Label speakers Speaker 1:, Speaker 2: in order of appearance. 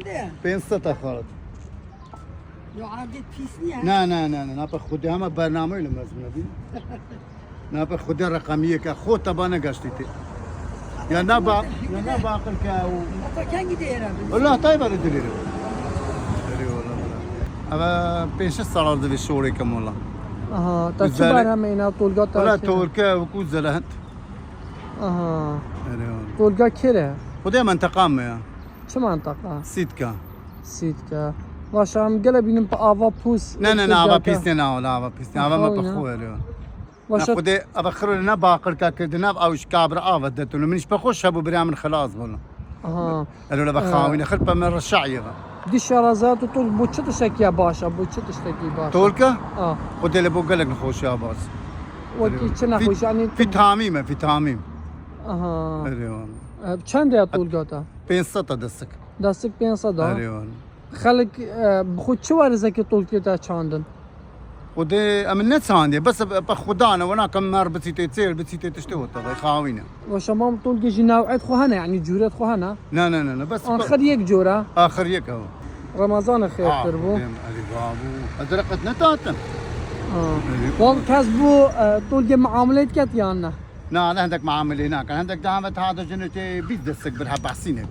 Speaker 1: ده
Speaker 2: 500 خالد.
Speaker 1: يعادل بيسني
Speaker 2: نه نه نه نه نبا خودی همه برنامه لما از نبی. نبا خودی رقمیه که خود تبانه گشتیتی. یا نبا عقل که او.
Speaker 1: كان يدير
Speaker 2: والله طيب هذا دليل. أبا بيش الصلاة ذي الشوري كم والله.
Speaker 3: Aha. Ta çi berhemê ina tolga ta.
Speaker 2: ولا توركا وكو زلهت.
Speaker 3: Aha. Tolga kere.
Speaker 2: خدي منطقة ما يا.
Speaker 3: Çi mantaka?
Speaker 2: سيتكا.
Speaker 3: Sitka. Vaşam gele binin pa ava pus.
Speaker 2: لا لا لا أبا بيسني لا أبا بيسني أبا ما بخوه اليوم.
Speaker 3: Vaşa
Speaker 2: خدي أبا خير لنا باقر كاكدنا أوش كابر آفة دتونه منش بخوش أبو بريام خلاص بقول.
Speaker 3: aha.
Speaker 2: قالوا له بخاوين خربة من الشعير.
Speaker 3: Di şarazat tu tol bu çı tişteki başa bu çı tişteki başa.
Speaker 2: توركا؟
Speaker 3: Ah.
Speaker 2: خدي اللي بقول لك نخوش يا باص.
Speaker 3: Ve ki çı nahoş yani.
Speaker 2: في تاميمة في تاميم.
Speaker 3: Aha.
Speaker 2: اليوم.
Speaker 3: Çend ya tolga ta?
Speaker 2: 500 دسك.
Speaker 3: Dastık pensa da.
Speaker 2: اليوم.
Speaker 3: Xalq bu çı var zeki tolga ta çandın.
Speaker 2: ودي من نت عندي بس بخدانا وانا كم مر بتسيتي تصير بتسيتي تشتوي تبغى خاوينا.
Speaker 3: وشمام tolga ji nav'et xo hene yani cüret xo hene.
Speaker 2: لا لا لا بس
Speaker 3: Axir yek cura.
Speaker 2: اخر يك اهو.
Speaker 3: Ramazan xeyirtir bu.
Speaker 2: علي بابو ادركت نتاتا.
Speaker 3: Wan kes bu tolga muamelet ket yanına.
Speaker 2: لا عندك معامل هناك عندك دعمت هذا جنتي بيدسك برها بحسينك.